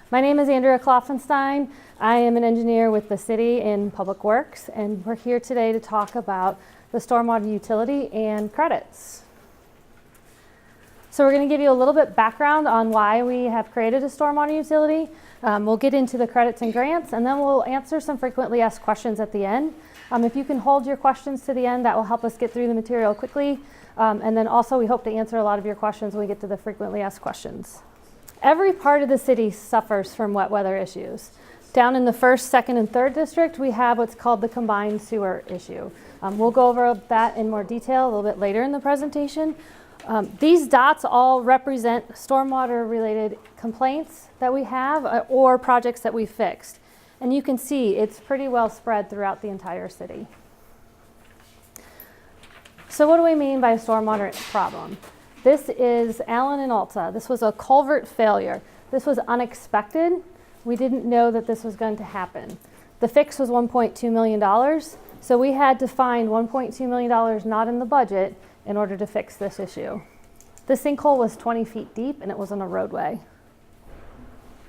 My name is Andrea Kloffenstein. I am an engineer with the city in Public Works, and we're here today to talk about the Stormwater Utility and credits. So we're going to give you a little bit background on why we have created a Stormwater Utility. We'll get into the credits and grants, and then we'll answer some frequently asked questions at the end. If you can hold your questions to the end, that will help us get through the material quickly. And then also we hope to answer a lot of your questions when we get to the frequently asked questions. Every part of the city suffers from wet weather issues. Down in the 1st, 2nd, and 3rd district, we have what's called the combined sewer issue. We'll go over that in more detail a little bit later in the presentation. These dots all represent stormwater related complaints that we have or projects that we fixed. And you can see it's pretty well spread throughout the entire city. So what do we mean by a stormwater problem? This is Allen and Alta. This was a culvert failure. This was unexpected. We didn't know that this was going to happen. The fix was $1.2 million. So we had to find $1.2 million not in the budget in order to fix this issue. The sinkhole was 20 feet deep and it was on a roadway.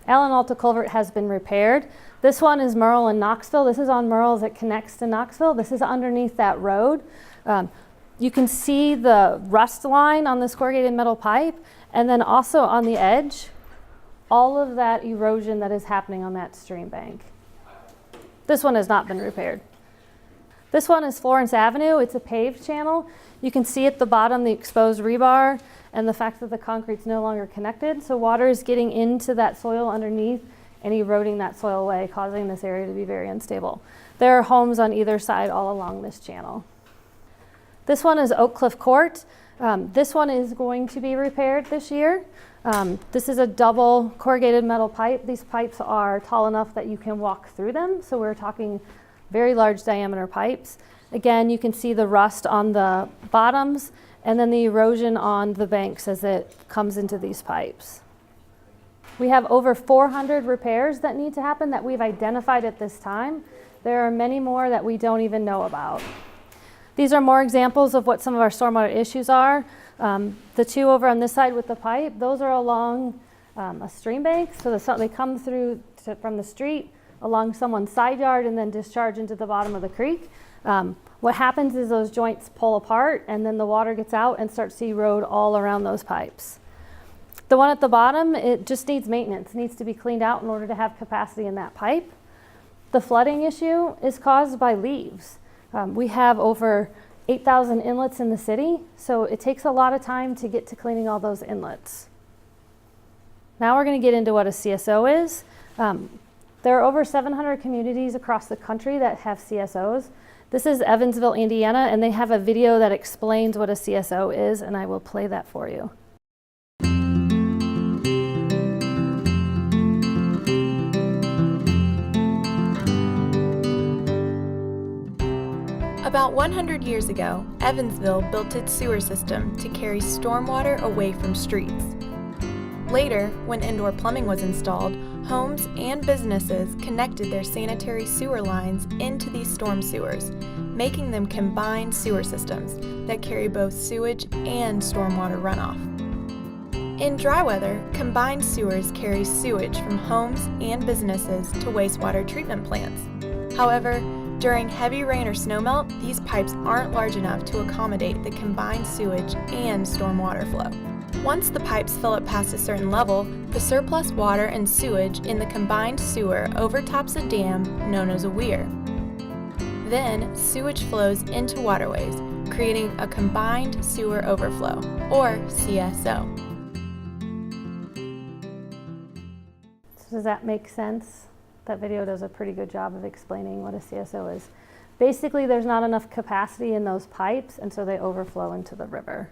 Allen Alta culvert has been repaired. This one is Merle and Knoxville. This is on Merle as it connects to Knoxville. This is underneath that road. You can see the rust line on this corrugated metal pipe, and then also on the edge, all of that erosion that is happening on that stream bank. This one has not been repaired. This one is Florence Avenue. It's a paved channel. You can see at the bottom the exposed rebar and the fact that the concrete's no longer connected. So water is getting into that soil underneath and eroding that soil away, causing this area to be very unstable. There are homes on either side all along this channel. This one is Oak Cliff Court. This one is going to be repaired this year. This is a double corrugated metal pipe. These pipes are tall enough that you can walk through them. So we're talking very large diameter pipes. Again, you can see the rust on the bottoms and then the erosion on the banks as it comes into these pipes. We have over 400 repairs that need to happen that we've identified at this time. There are many more that we don't even know about. These are more examples of what some of our stormwater issues are. The two over on this side with the pipe, those are along a stream bank. So they come through from the street along someone's side yard and then discharge into the bottom of the creek. What happens is those joints pull apart and then the water gets out and starts to erode all around those pipes. The one at the bottom, it just needs maintenance. It needs to be cleaned out in order to have capacity in that pipe. The flooding issue is caused by leaves. We have over 8,000 inlets in the city, so it takes a lot of time to get to cleaning all those inlets. Now we're going to get into what a CSO is. There are over 700 communities across the country that have CSOs. This is Evansville, Indiana, and they have a video that explains what a CSO is, and I will play that for you. About 100 years ago, Evansville built its sewer system to carry stormwater away from streets. Later, when indoor plumbing was installed, homes and businesses connected their sanitary sewer lines into these storm sewers, making them combined sewer systems that carry both sewage and stormwater runoff. In dry weather, combined sewers carry sewage from homes and businesses to wastewater treatment plants. However, during heavy rain or snowmelt, these pipes aren't large enough to accommodate the combined sewage and stormwater flow. Once the pipes fill up past a certain level, the surplus water and sewage in the combined sewer overtops a dam known as a weir. Then, sewage flows into waterways, creating a combined sewer overflow, or CSO. So does that make sense? That video does a pretty good job of explaining what a CSO is. Basically, there's not enough capacity in those pipes, and so they overflow into the river.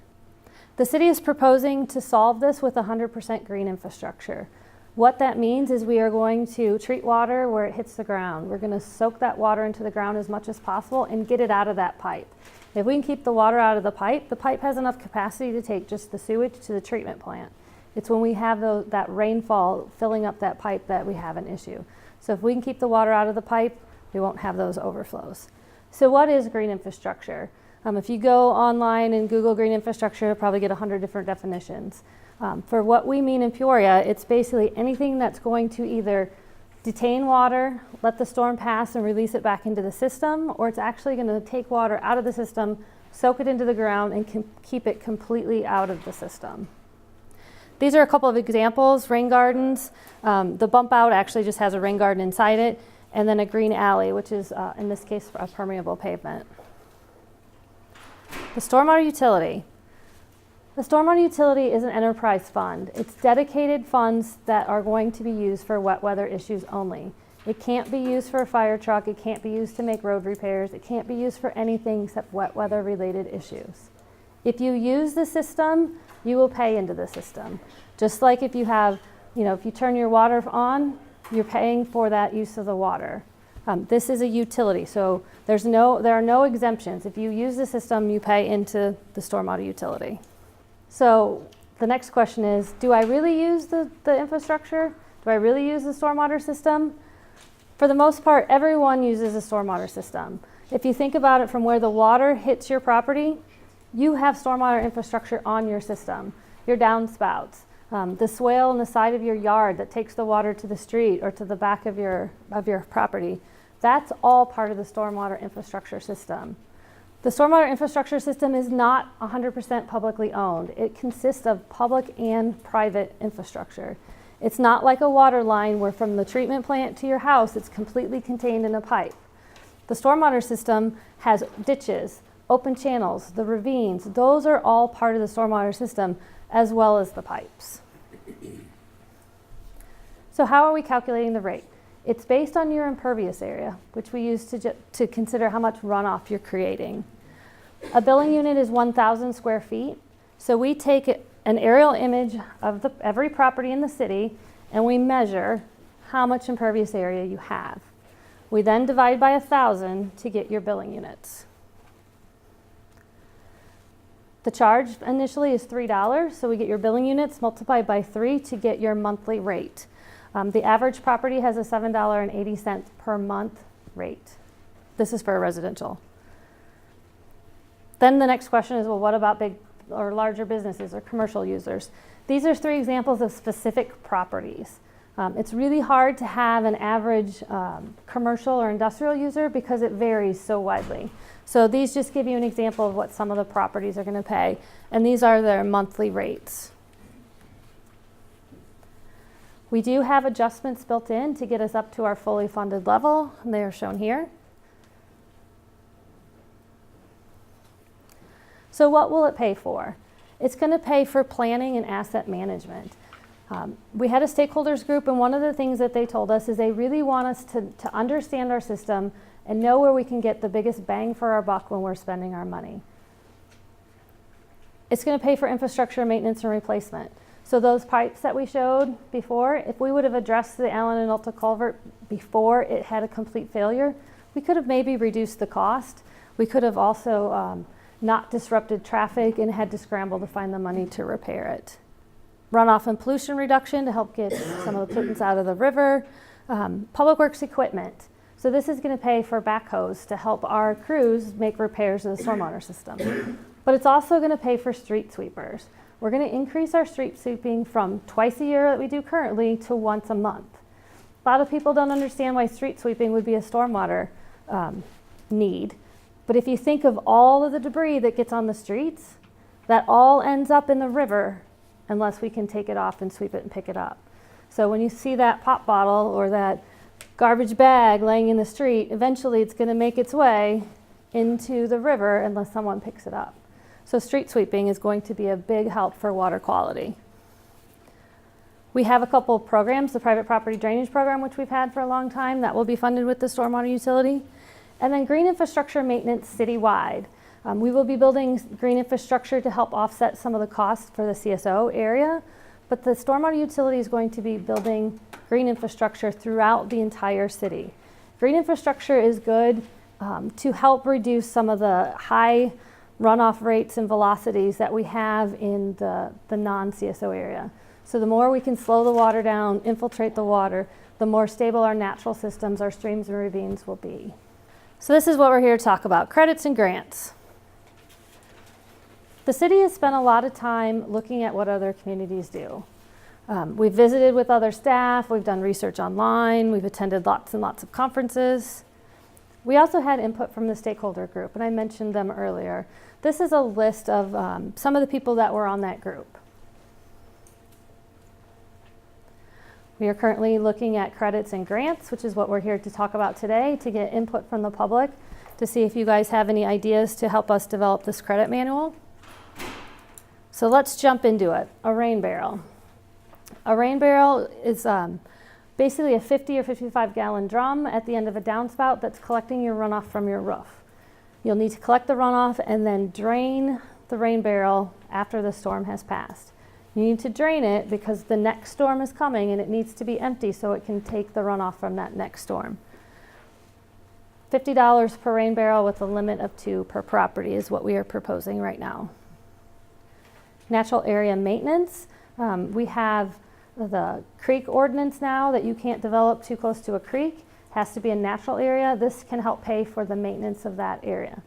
The city is proposing to solve this with 100% green infrastructure. What that means is we are going to treat water where it hits the ground. We're going to soak that water into the ground as much as possible and get it out of that pipe. If we can keep the water out of the pipe has enough capacity to take just the sewage to the treatment plant. It's when we have that rainfall filling up that pipe that we have an issue. So if we can keep the water out of the pipe, we won't have those overflows. So what is green infrastructure? If you go online and Google green infrastructure, you'll probably get 100 different definitions. For what we mean in Peoria, it's basically anything that's going to either detain water, let the storm pass and release it back into the system, or it's actually going to take water out of the system, soak it into the ground, and keep it completely out of the system. These are a couple of examples. Rain gardens, the bump out actually just has a rain garden inside it, and then a green alley, which is, in this case, a permeable pavement. The Stormwater Utility. The Stormwater Utility is an enterprise fund. It's dedicated funds that are going to be used for wet weather issues only. It can't be used for a fire truck. It can't be used to make road repairs. It can't be used for anything except wet weather related issues. If you use the system, you will pay into the system. Just like if you have, if you turn your water on, you're paying for that use of the water. This is a utility, so there are no exemptions. If you use the system, you pay into the Stormwater Utility. So the next question is, do I really use the infrastructure? Do I really use the stormwater system? For the most part, everyone uses a stormwater system. If you think about it from where the water hits your property, you have stormwater infrastructure on your system. Your downspouts, the swale on the side of your yard that takes the water to the street or to the back of your property, that's all part of the stormwater infrastructure system. The stormwater infrastructure system is not 100% publicly owned. It consists of public and private infrastructure. It's not like a water line where from the treatment plant to your house, it's completely contained in a pipe. The stormwater system has ditches, open channels, the ravines. Those are all part of the stormwater system, as well as the pipes. So how are we calculating the rate? It's based on your impervious area, which we use to consider how much runoff you're creating. A billing unit is 1,000 square feet. So we take an aerial image of every property in the city and we measure how much impervious area you have. We then divide by 1,000 to get your billing units. The charge initially is $3, so we get your billing units multiplied by 3 to get your monthly rate. The average property has a $7.80 per month rate. This is for a residential. Then the next question is, well, what about big or larger businesses or commercial users? These are 3 examples of specific properties. It's really hard to have an average commercial or industrial user because it varies so widely. So these just give you an example of what some of the properties are going to pay, and these are their monthly rates. We do have adjustments built in to get us up to our fully funded level, and they are shown here. So what will it pay for? It's going to pay for planning and asset management. We had a stakeholders group, and one of the things that they told us is they really want us to understand our system and know where we can get the biggest bang for our buck when we're spending our money. It's going to pay for infrastructure maintenance and replacement. So those pipes that we showed before, if we would have addressed the Allen and Ulta culvert before it had a complete failure, we could have maybe reduced the cost. We could have also not disrupted traffic and had to scramble to find the money to repair it. Runoff and pollution reduction to help get some of the pollutants out of the river. Public works equipment. So this is going to pay for backhoes to help our crews make repairs to the stormwater system. But it's also going to pay for street sweepers. We're going to increase our street sweeping from twice a year that we do currently to once a month. A lot of people don't understand why street sweeping would be a stormwater need. But if you think of all of the debris that gets on the streets, that all ends up in the river unless we can take it off and sweep it and pick it up. So when you see that pop bottle or that garbage bag laying in the street, eventually it's going to make its way into the river unless someone picks it up. So street sweeping is going to be a big help for water quality. We have a couple of programs, the private property drainage program, which we've had for a long time, that will be funded with the stormwater utility. And then green infrastructure maintenance citywide. We will be building green infrastructure to help offset some of the costs for the CSO area, but the stormwater utility is going to be building green infrastructure throughout the entire city. Green infrastructure is good to help reduce some of the high runoff rates and velocities that we have in the non-CSO area. So the more we can slow the water down, infiltrate the water, the more stable our natural systems, our streams and ravines will be. So this is what we're here to talk about, credits and grants. The city has spent a lot of time looking at what other communities do. We've visited with other staff, we've done research online, we've attended lots and lots of conferences. We also had input from the stakeholder group, and I mentioned them earlier. This is a list of some of the people that were on that group. We are currently looking at credits and grants, which is what we're here to talk about today, to get input from the public, to see if you guys have any ideas to help us develop this credit manual. So let's jump into it. A rain barrel. A rain barrel is basically a 50 or 55 gallon drum at the end of a downspout that's collecting your runoff from your roof. You'll need to collect the runoff and then drain the rain barrel after the storm has passed. You need to drain it because the next storm is coming and it needs to be empty so it can take the runoff from that next storm. $50 per rain barrel with a limit of 2 per property is what we are proposing right now. Natural area maintenance. We have the creek ordinance now that you can't develop too close to a creek. Has to be a natural area. This can help pay for the maintenance of that area.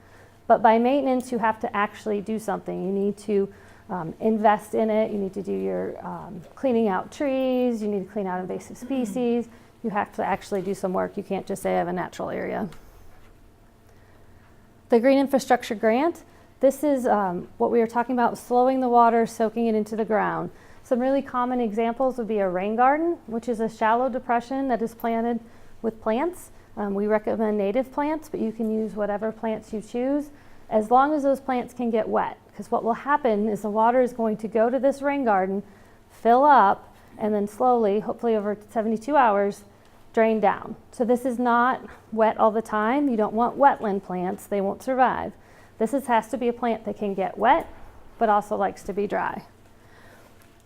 But by maintenance, you have to actually do something. You need to invest in it. You need to do your cleaning out trees. You need to clean out invasive species. You have to actually do some work. You can't just say I have a natural area. The Green Infrastructure Grant. This is what we were talking about, slowing the water, soaking it into the ground. Some really common examples would be a rain garden, which is a shallow depression that is planted with plants. We recommend native plants, but you can use whatever plants you choose, as long as those plants can get wet. Because what will happen is the water is going to go to this rain garden, fill up, and then slowly, hopefully over 72 hours, drain down. So this is not wet all the time. You don't want wetland plants. They won't survive. This has to be a plant that can get wet, but also likes to be dry.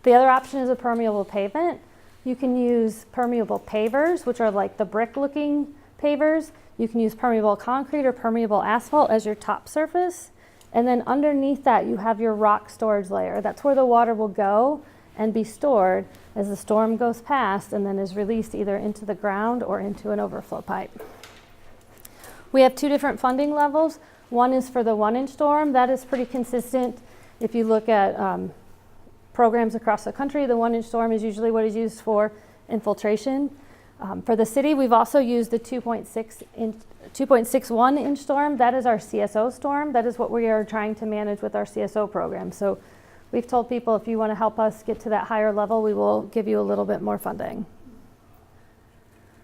The other option is a permeable pavement. You can use permeable pavers, which are like the brick-looking pavers. You can use permeable concrete or permeable asphalt as your top surface. And then underneath that, you have your rock storage layer. That's where the water will go and be stored as the storm goes past and then is released either into the ground or into an overflow pipe. We have 2 different funding levels. One is for the 1-inch storm. That is pretty consistent. If you look at programs across the country, the 1-inch storm is usually what is used for infiltration. For the city, we've also used the 2.61 inch storm. That is our CSO storm. That is what we are trying to manage with our CSO program. So we've told people if you want to help us get to that higher level, we will give you a little bit more funding.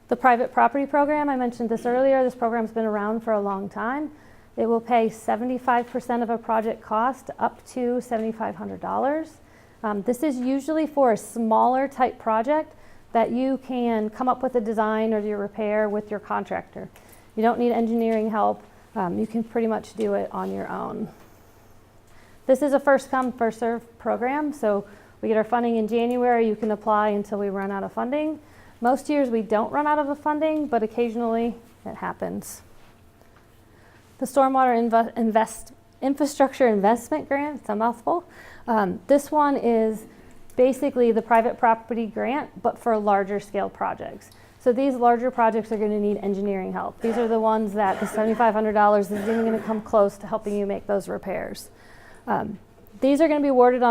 The private property program, I mentioned this earlier. This program's been around for a long time. It will pay 75% of a project cost up to $7,500. This is usually for a smaller type project that you can come up with a design or your repair with your contractor. You don't need engineering help. You can pretty much do it on your own. This is a first come, first serve program. So we get our funding in January. You can apply until we run out of funding. Most years we don't run out of funding, but occasionally it happens. The Stormwater Infrastructure Investment Grant, it's a mouthful. This one is basically the private property grant, but for larger scale projects. So these larger projects are going to need engineering help. These are the ones that the $7,500 isn't even going to come close to helping you make those repairs. These are going to be awarded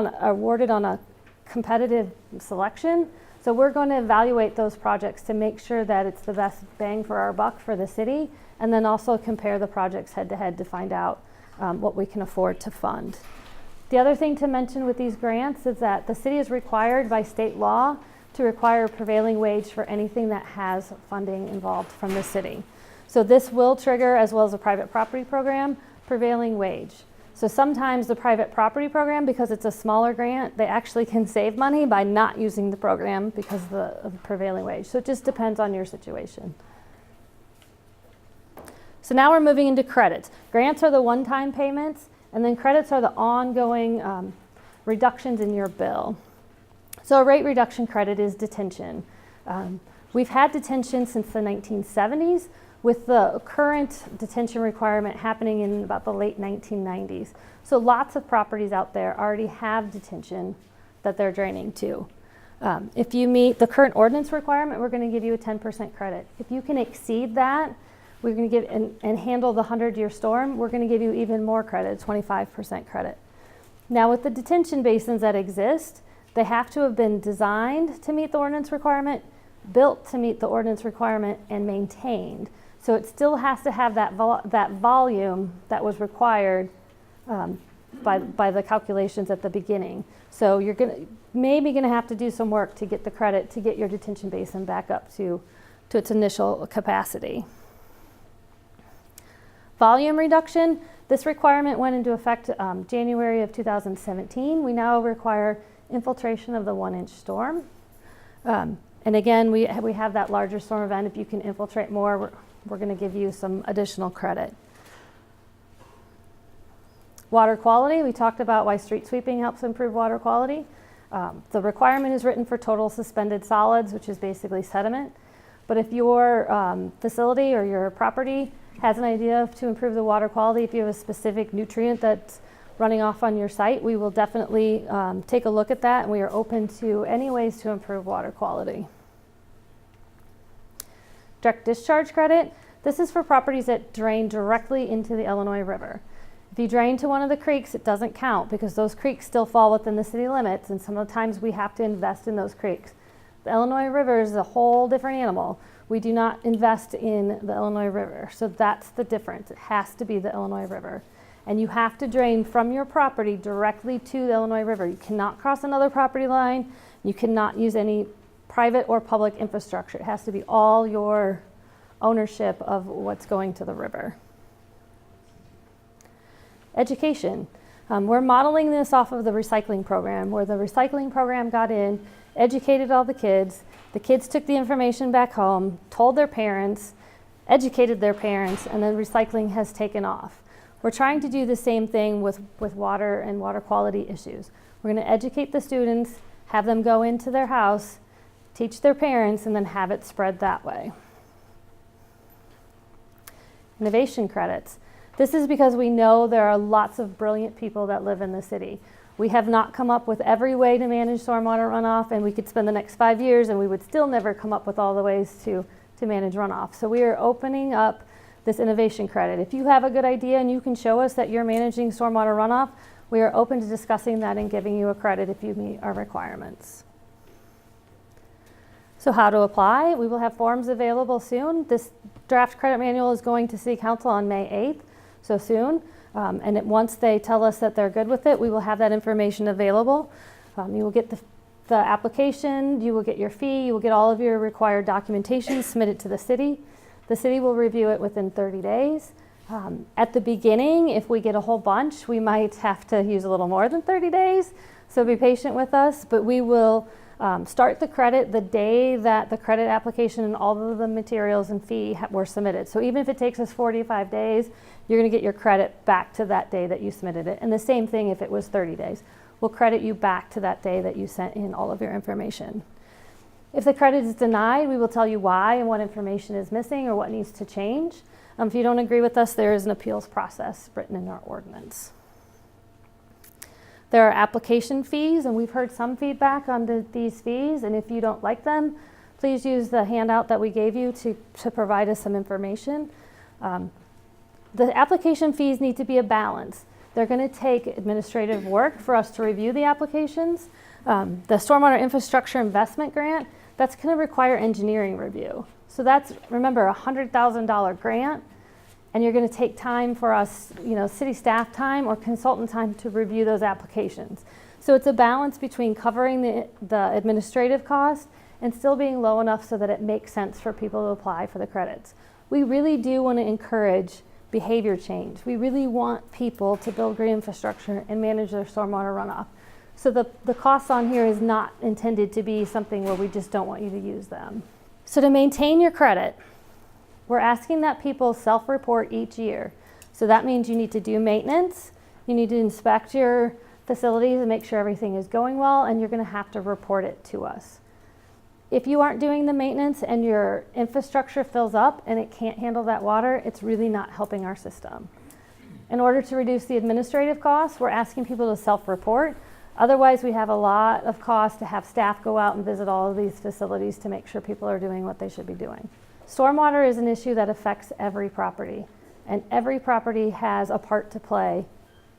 on a competitive selection. So we're going to evaluate those projects to make sure that it's the best bang for our buck for the city, and then also compare the projects head to head to find out what we can afford to fund. The other thing to mention with these grants is that the city is required by state law to require a prevailing wage for anything that has funding involved from the city. So this will trigger, as well as a private property program, prevailing wage. So sometimes the private property program, because it's a smaller grant, they actually can save money by not using the program because of the prevailing wage. So it just depends on your situation. So now we're moving into credits. Grants are the one-time payments, and then credits are the ongoing reductions in your bill. So a rate reduction credit is detention. We've had detention since the 1970s, with the current detention requirement happening in about the late 1990s. So lots of properties out there already have detention that they're draining to. If you meet the current ordinance requirement, we're going to give you a 10% credit. If you can exceed that, we're going to give and handle the 100-year storm, we're going to give you even more credit, 25% credit. Now with the detention basins that exist, they have to have been designed to meet the ordinance requirement, built to meet the ordinance requirement, and maintained. So it still has to have that volume that was required by the calculations at the beginning. So you're maybe gonna have to do some work to get the credit to get your detention basin back up to its initial capacity. Volume reduction, this requirement went into effect January of 2017. We now require infiltration of the 1-inch storm. And again, we have that larger storm event. If you can infiltrate more, we're going to give you some additional credit. Water quality, we talked about why street sweeping helps improve water quality. The requirement is written for total suspended solids, which is basically sediment. But if your facility or your property has an idea to improve the water quality, if you have a specific nutrient that's running off on your site, we will definitely take a look at that, and we are open to any ways to improve water quality. Direct discharge credit, this is for properties that drain directly into the Illinois River. If you drain to one of the creeks, it doesn't count because those creeks still fall within the city limits, and some of the times we have to invest in those creeks. The Illinois River is a whole different animal. We do not invest in the Illinois River, so that's the difference. It has to be the Illinois River. And you have to drain from your property directly to the Illinois River. You cannot cross another property line. You cannot use any private or public infrastructure. It has to be all your ownership of what's going to the river. Education. We're modeling this off of the recycling program, where the recycling program got in, educated all the kids took the information back home, told their parents, educated their parents, and then recycling has taken off. We're trying to do the same thing with water and water quality issues. We're going to educate the students, have them go into their house, teach their parents, and then have it spread that way. Innovation credits. This is because we know there are lots of brilliant people that live in the city. We have not come up with every way to manage stormwater runoff, and we could spend the next 5 years and we would still never come up with all the ways to manage runoff. So we are opening up this innovation credit. If you have a good idea and you can show us that you're managing stormwater runoff, we are open to discussing that and giving you a credit if you meet our requirements. So how to apply? We will have forms available soon. This draft credit manual is going to City Council on May 8th, so soon. Once they tell us that they're good with it, we will have that information available. You will get the application, you will get your fee, you will get all of your required documentation submitted to the city. The city will review it within 30 days. At the beginning, if we get a whole bunch, we might have to use a little more than 30 days, so be patient with us, but we will start the credit the day that the credit application and all of the materials and fee were submitted. So even if it takes us 45 days, you're going to get your credit back to that day that you submitted it. And the same thing if it was 30 days. We'll credit you back to that day that you sent in all of your information. If the credit is denied, we will tell you why and what information is missing or what needs to change. If you don't agree with us, there is an appeals process written in our ordinance. There are application fees, and we've heard some feedback on these fees, and if you don't like them, please use the handout that we gave you to provide us some information. The application fees need to be a balance. They're going to take administrative work for us to review the applications. The Stormwater Infrastructure Investment Grant, that's going to require engineering review. So that's, remember, a $100,000 grant, and you're going to take time for us, city staff time or consultant time to review those applications. So it's a balance between covering the administrative cost and still being low enough so that it makes sense for people to apply for the credits. We really do want to encourage behavior change. We really want people to build green infrastructure and manage their stormwater runoff. So the cost on here is not intended to be something where we just don't want you to use them. So to maintain your credit, we're asking that people self-report each year. So that means you need to do maintenance, you need to inspect your facilities and make sure everything is going well, and you're going to have to report it to us. If you aren't doing the maintenance and your infrastructure fills up and it can't handle that water, it's really not helping our system. In order to reduce the administrative costs, we're asking people to self-report. Otherwise, we have a lot of cost to have staff go out and visit all of these facilities to make sure people are doing what they should be doing. Stormwater is an issue that affects every property, and every property has a part to play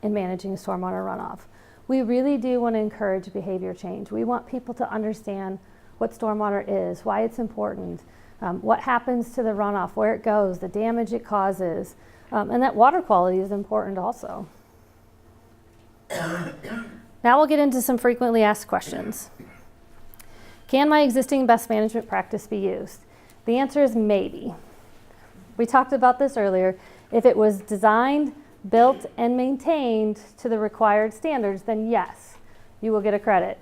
in managing stormwater runoff. We really do want to encourage behavior change. We want people to understand what stormwater is, why it's important, what happens to the runoff, where it goes, the damage it causes, and that water quality is important also. Now we'll get into some frequently asked questions. Can my existing best management practice be used? The answer is maybe. We talked about this earlier. If it was designed, built, and maintained to the required standards, then yes, you will get a credit.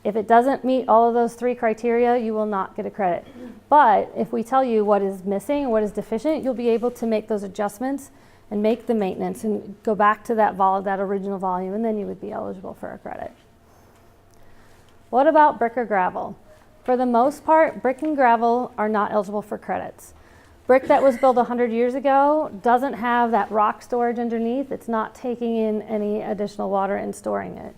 If it doesn't meet all of those 3 criteria, you will not get a credit. But if we tell you what is missing, what is deficient, you'll be able to make those adjustments and make the maintenance and go back to that original volume, and then you would be eligible for a credit. What about brick or gravel? For the most part, brick and gravel are not eligible for credits. Brick that was built 100 years ago doesn't have that rock storage underneath. It's not taking in any additional water and storing it.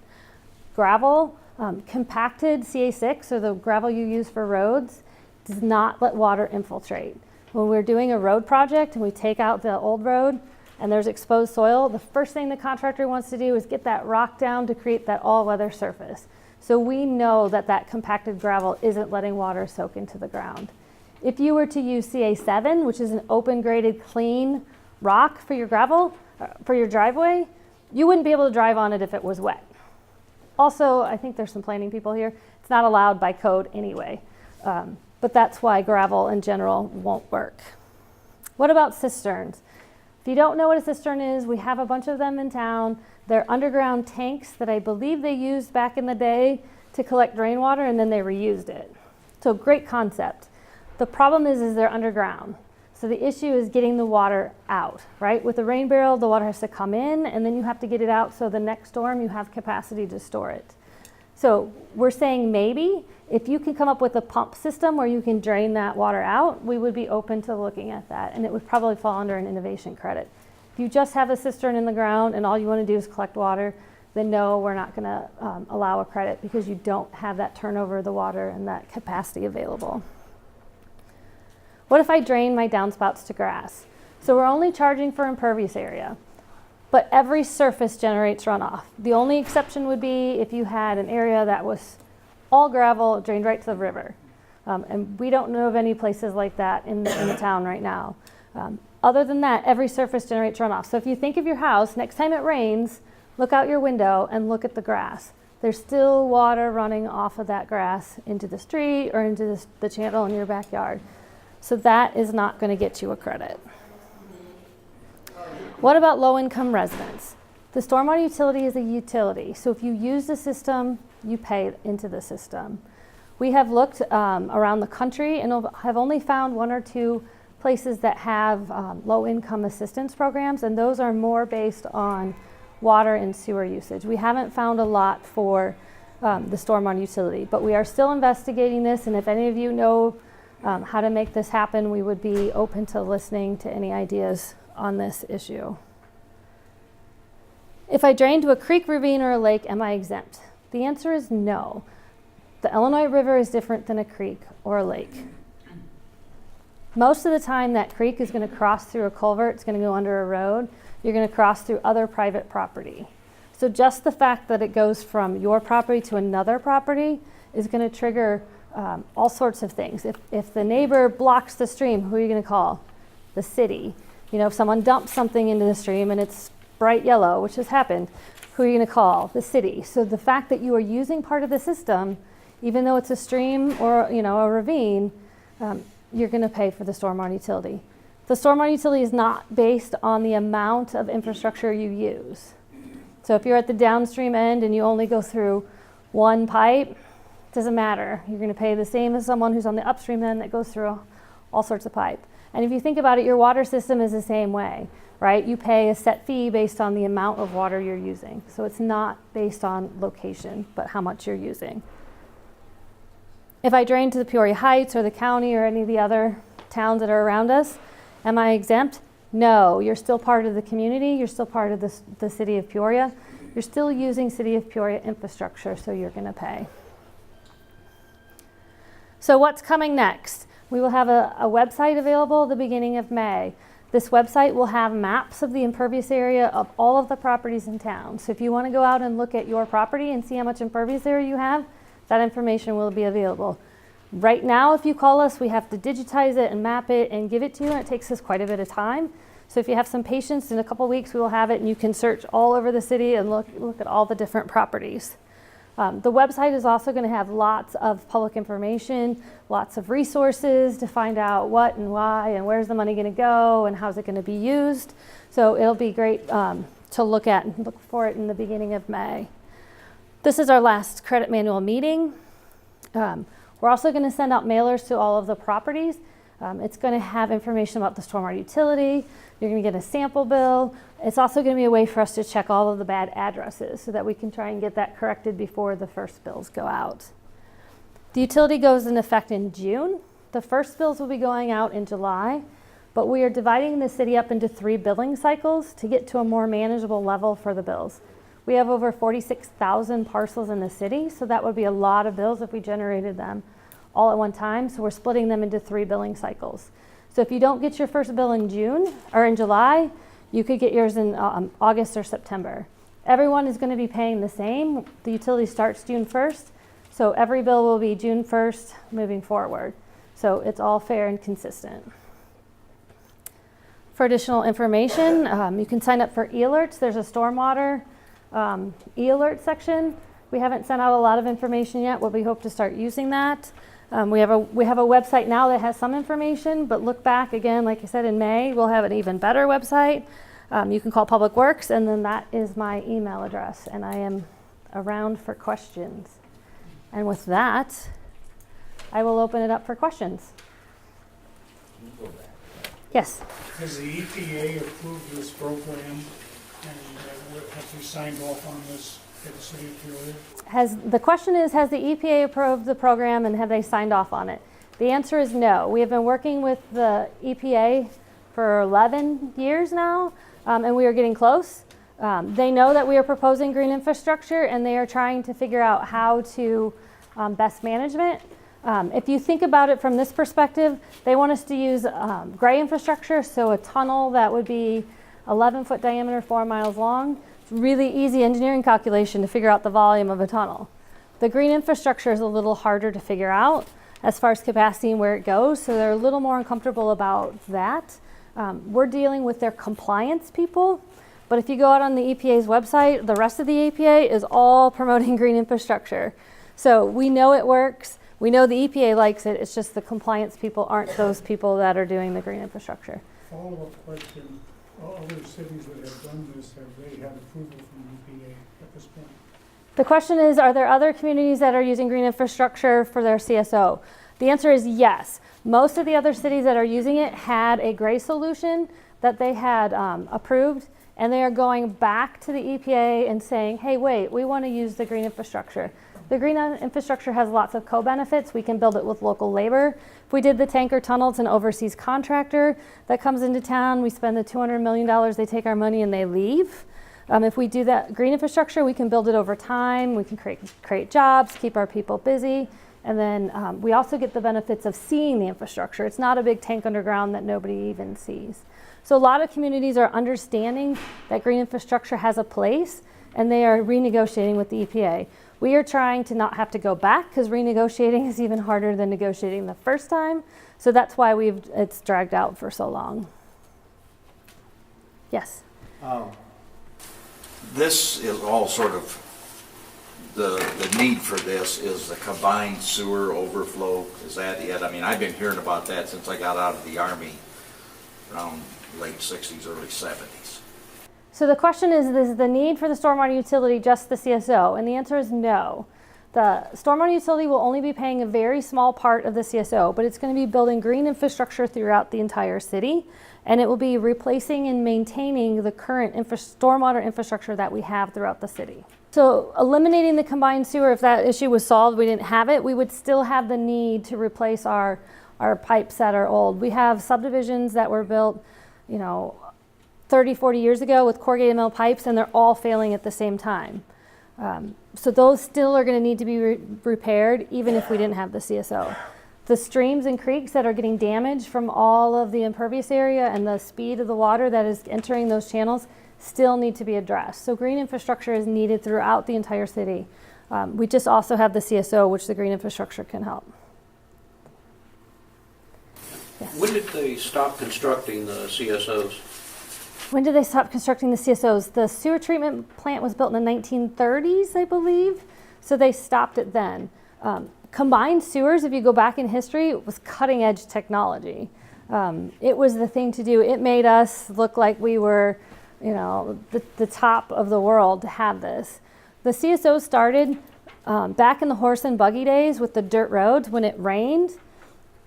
Gravel, compacted CA6, or the gravel you use for roads, does not let water infiltrate. When we're doing a road project and we take out the old road and there's exposed soil, the first thing the contractor wants to do is get that rock down to create that all-weather surface. So we know that that compacted gravel isn't letting water soak into the ground. If you were to use CA7, which is an open graded clean rock for your gravel, for your driveway, you wouldn't be able to drive on it if it was wet. Also, I think there's some planning people here, it's not allowed by code anyway, but that's why gravel in general won't work. What about cisterns? If you don't know what a cistern is, we have a bunch of them in town. They're underground tanks that I believe they used back in the day to collect rainwater, and then they reused it. So great concept. The problem is they're underground. So the issue is getting the water out, right? With a rain barrel, the water has to come in and then you have to get it out so the next storm you have capacity to store it. So we're saying maybe if you can come up with a pump system where you can drain that water out, we would be open to looking at that, and it would probably fall under an innovation credit. If you just have a cistern in the ground and all you want to do is collect water, then no, we're not going to allow a credit because you don't have that turnover of the water and that capacity available. What if I drain my downspouts to grass? So we're only charging for impervious area, but every surface generates runoff. The only exception would be if you had an area that was all gravel, drained right to the river. And we don't know of any places like that in the town right now. Other than that, every surface generates runoff. So if you think of your house, next time it rains, look out your window and look at the grass. There's still water running off of that grass into the street or into the channel in your backyard. So that is not going to get you a credit. What about low-income residents? The stormwater utility is a utility. So if you use the system, you pay into the system. We have looked around the country and have only found 1 or 2 places that have low-income assistance programs, and those are more based on water and sewer usage. We haven't found a lot for the stormwater utility, but we are still investigating this, and if any of you know how to make this happen, we would be open to listening to any ideas on this issue. If I drain to a creek, ravine, or a lake, am I exempt? The answer is no. The Illinois River is different than a creek or a lake. Most of the time that creek is going to cross through a culvert, it's going to go under a road, you're going to cross through other private property. So just the fact that it goes from your property to another property is going to trigger all sorts of things. If the neighbor blocks the stream, who are you going to call? The city. You know, if someone dumps something into the stream and it's bright yellow, which has happened, who are you going to call? The city. So the fact that you are using part of the system, even though it's a stream or a ravine, you're going to pay for the stormwater utility. The stormwater utility is not based on the amount of infrastructure you use. So if you're at the downstream end and you only go through one pipe, it doesn't matter. You're going to pay the same as someone who's on the upstream end that goes through all sorts of pipe. And if you think about it, your water system is the same way, right? You pay a set fee based on the amount of water you're using. So it's not based on location, but how much you're using. If I drain to the Peoria Heights or the county or any of the other towns that are around us, am I exempt? No, you're still part of the community. You're still part of the city of Peoria. You're still using city of Peoria infrastructure, so you're going to pay. So what's coming next? We will have a website available at the beginning of May. This website will have maps of the impervious area of all of the properties in town. So if you want to go out and look at your property and see how much impervious area you have, that information will be available. Right now, if you call us, we have to digitize it and map it and give it to you, and it takes us quite a bit of time. So if you have some patience, in a couple weeks we will have it and you can search all over the city and look at all the different properties. The website is also going to have lots of public information, lots of resources to find out what and why and where's the money going to go and how's it going to be used. So it'll be great to look at and look for it in the beginning of May. This is our last credit manual meeting. We're also going to send out mailers to all of the properties. It's going to have information about the stormwater utility. You're going to get a sample bill. It's also going to be a way for us to check all of the bad addresses so that we can try and get that corrected before the first bills go out. The utility goes in effect in June. The first bills will be going out in July, but we are dividing the city up into 3 billing cycles to get to a more manageable level for the bills. We have over 46,000 parcels in the city, so that would be a lot of bills if we generated them all at one time. So we're splitting them into 3 billing cycles. So if you don't get your first bill in June or in July, you could get yours in August or September. Everyone is going to be paying the same. The utility starts June 1st, so every bill will be June 1st moving forward. So it's all fair and consistent. For additional information, you can sign up for e-alerts. There's a stormwater e-alert section. We haven't sent out a lot of information yet, but we hope to start using that. We have a website now that has some information, but look back again, like I said, in May, we'll have an even better website. You can call Public Works, and then that is my email address, and I am around for questions. And with that, I will open it up for questions. Yes? Has the EPA approved this program, and have you signed off on this for the city of Peoria? The question is, has the EPA approved the program and have they signed off on it? The answer is no. We have been working with the EPA for 11 years now, and we are getting close. They know that we are proposing green infrastructure, and they are trying to figure out how to best management. If you think about it from this perspective, they want us to use gray infrastructure, so a tunnel that would be 11-foot diameter, 4 miles long. Really easy engineering calculation to figure out the volume of a tunnel. The green infrastructure is a little harder to figure out as far as capacity and where it goes, so they're a little more uncomfortable about that. We're dealing with their compliance people, but if you go out on the EPA's website, the rest of the EPA is all promoting green infrastructure. So we know it works. We know the EPA likes it. It's just the compliance people aren't those people that are doing the green infrastructure. Follow-up question. Other cities that have done this, have they had approval from the EPA at this point? The question is, are there other communities that are using green infrastructure for their CSO? The answer is yes. Most of the other cities that are using it had a gray solution that they had approved, and they are going back to the EPA and saying, hey, wait, we want to use the green infrastructure. The green infrastructure has lots of co-benefits. We can build it with local labor. If we did the tanker tunnel, it's an overseas contractor that comes into town. We spend the $200 million, they take our money and they leave. If we do that green infrastructure, we can build it over time. We can create jobs, keep our people busy. And then we also get the benefits of seeing the infrastructure. It's not a big tank underground that nobody even sees. So a lot of communities are understanding that green infrastructure has a place, and they are renegotiating with the EPA. We are trying to not have to go back because renegotiating is even harder than negotiating the first time. So that's why it's dragged out for so long. Yes? This is all sort of, the need for this is the combined sewer overflow. Is that it? I mean, I've been hearing about that since I got out of the Army around late 60s, early 70s. So the question is the need for the stormwater utility just the CSO? And the answer is no. The stormwater utility will only be paying a very small part of the CSO, but it's going to be building green infrastructure throughout the entire city, and it will be replacing and maintaining the current stormwater infrastructure that we have throughout the city. So eliminating the combined sewer, if that issue was solved, we didn't have it, we would still have the need to replace our pipes that are old. We have subdivisions that were built, 30, 40 years ago with corrugated metal pipes, and they're all failing at the same time. So those still are going to need to be repaired even if we didn't have the CSO. The streams and creeks that are getting damaged from all of the impervious area and the speed of the water that is entering those channels still need to be addressed. So green infrastructure is needed throughout the entire city. We just also have the CSO, which the green infrastructure can help. Yes. When did they stop constructing the CSOs? When did they stop constructing the CSOs? The sewer treatment plant was built in the 1930s, I believe. So they stopped it then. Combined sewers, if you go back in history, was cutting edge technology. It was the thing to do. It made us look like we were, the top of the world to have this. The CSO started back in the horse and buggy days with the dirt roads. When it rained,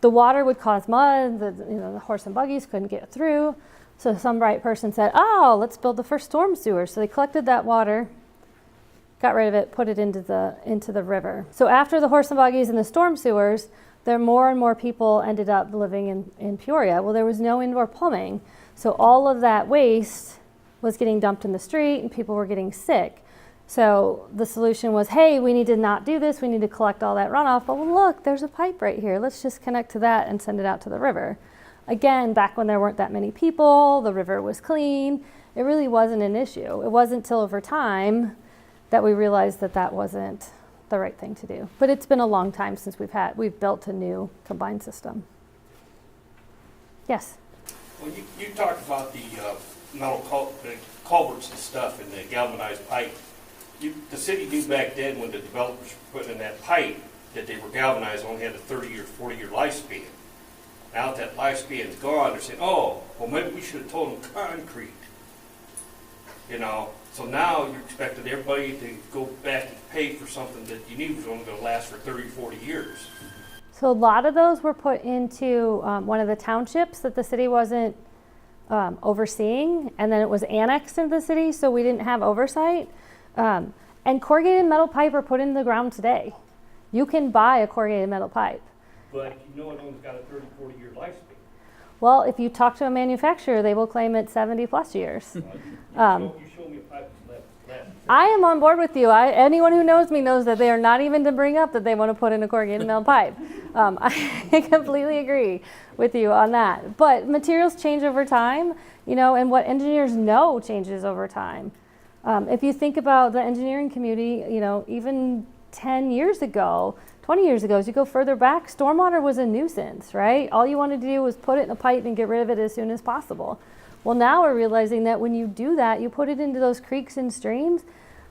the water would cause mud. The horse and buggies couldn't get through. So some bright person said, "Oh, let's build the first storm sewer." So they collected that water, got rid of it, put it into the river. So after the horse and buggies and the storm sewers, more and more people ended up living in Peoria. Well, there was no indoor plumbing. So all of that waste was getting dumped in the street and people were getting sick. So the solution was, hey, we need to not do this. We need to collect all that runoff. But well, look, there's a pipe right here. Let's just connect to that and send it out to the river. Again, back when there weren't that many people, the river was clean. It really wasn't an issue. It wasn't until over time that we realized that wasn't the right thing to do. But it's been a long time since we've built a new combined system. Yes? Well, you talked about the the culverts and stuff and the galvanized pipe. The city knew back then when the developers were putting in that pipe that they were galvanized, only had a 30 or 40-year lifespan. Now that lifespan's gone, they're saying, oh, well, maybe we should have told them concrete. So now you're expecting everybody to go back and pay for something that you knew was only going to last for 30, 40 years. So a lot of those were put into one of the townships that the city wasn't overseeing, and then it was annexed into the city, so we didn't have oversight. And corrugated metal pipe are put in the ground today. You can buy a corrugated metal pipe. But it only got a 30, 40-year lifespan. Well, if you talk to a manufacturer, they will claim it's 70 plus years. You show me a pipe that's left. I am on board with you. Anyone who knows me knows that they are not even to bring up that they want to put in a corrugated metal pipe. I completely agree with you on that. But materials change over time, and what engineers know changes over time. If you think about the engineering community, even 10 years ago, 20 years ago, as you go further back, stormwater was a nuisance, right? All you wanted to do was put it in a pipe and get rid of it as soon as possible. Well, now we're realizing that when you do that, you put it into those creeks and streams,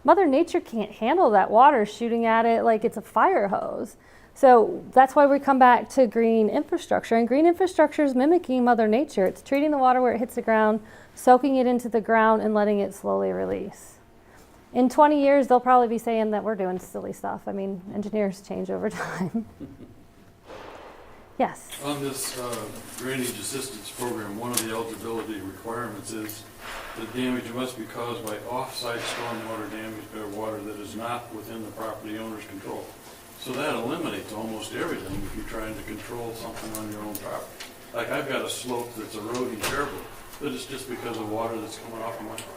Mother Nature can't handle that water shooting at it like it's a fire hose. So that's why we come back to green infrastructure. And green infrastructure is mimicking Mother Nature. It's treating the water where it hits the ground, soaking it into the ground, and letting it slowly release. In 20 years, they'll probably be saying that we're doing silly stuff. I mean, engineers change over time. Yes? On this drainage assistance program, one of the eligibility requirements is that damage must be caused by off-site stormwater damage by water that is not within the property owner's control. So that eliminates almost everything if you're trying to control something on your own property. Like I've got a slope that's eroding terribly, but it's just because of water that's coming off of my property.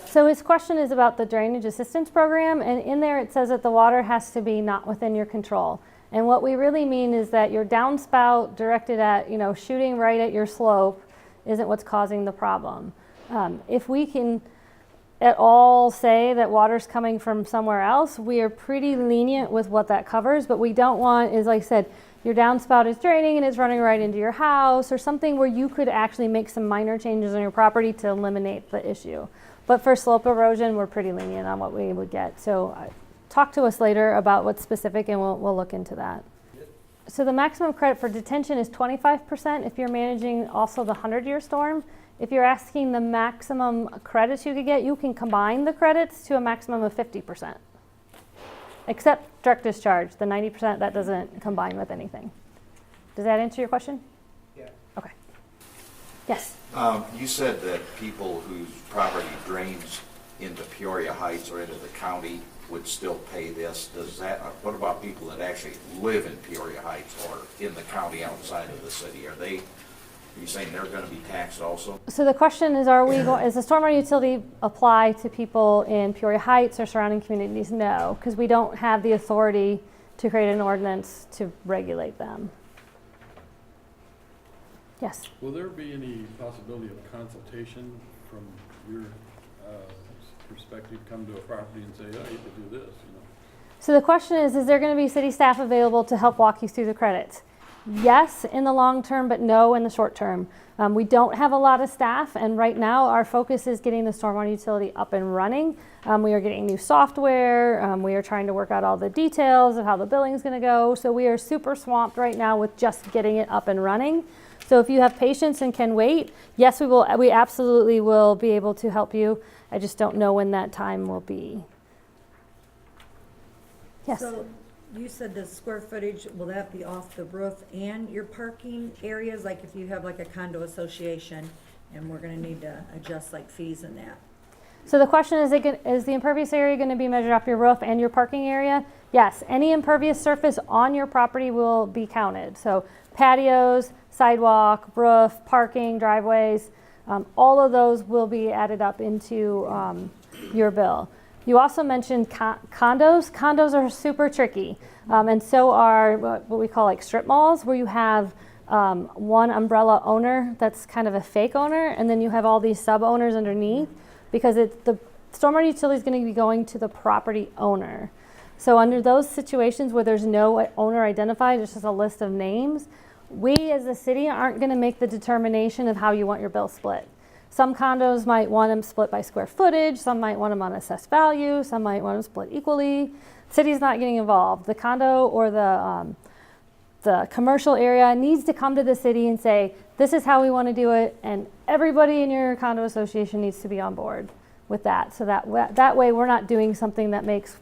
So his question is about the drainage assistance program, and in there it says that the water has to be not within your control. And what we really mean is that your downspout directed at, shooting right at your slope isn't what's causing the problem. If we can at all say that water's coming from somewhere else, we are pretty lenient with what that covers. But we don't want is, like I said, your downspout is draining and it's running right into your house, or something where you could actually make some minor changes on your property to eliminate the issue. But for slope erosion, we're pretty lenient on what we would get. So talk to us later about what's specific, and we'll look into that. So the maximum credit for detention is 25% if you're managing also the 100-year storm. If you're asking the maximum credits you could get, you can combine the credits to a maximum of 50%. Except direct discharge, the 90% that doesn't combine with anything. Does that answer your question? Yeah. Okay. Yes? You said that people whose property drains into Peoria Heights or into the county would still pay this. What about people that actually live in Peoria Heights or in the county outside of the city? Are you saying they're going to be taxed also? So the question is, is the stormwater utility apply to people in Peoria Heights or surrounding communities? No, because we don't have the authority to create an ordinance to regulate them. Yes. Will there be any possibility of consultation from your perspective, come to a property and say, oh, you could do this, you know? So the question is there going to be city staff available to help walk you through the credits? Yes, in the long term, but no in the short term. We don't have a lot of staff, and right now our focus is getting the stormwater utility up and running. We are getting new software. We are trying to work out all the details of how the billing is going to go. So we are super swamped right now with just getting it up and running. So if you have patience and can wait, yes, we will. We absolutely will be able to help you. I just don't know when that time will be. Yes. So you said the square footage, will that be off the roof and your parking areas? Like if you have like a condo association and we're gonna need to adjust like fees and that? So the question is the impervious area going to be measured off your roof and your parking area? Yes, any impervious surface on your property will be counted. So patios, sidewalk, roof, parking, driveways, all of those will be added up into your bill. You also mentioned condos. Condos are super tricky, and so are what we call like strip malls, where you have one umbrella owner that's kind of a fake owner, and then you have all these sub-owners underneath, because the stormwater utility is going to be going to the property owner. So under those situations where there's no owner identified, it's just a list of names, we as a city aren't going to make the determination of how you want your bill split. Some condos might want them split by square footage, some might want them on assessed value, some might want them split equally. City's not getting involved. The condo or the commercial area needs to come to the city and say, this is how we want to do it, and everybody in your condo association needs to be on board with that. So that way we're not doing something that makes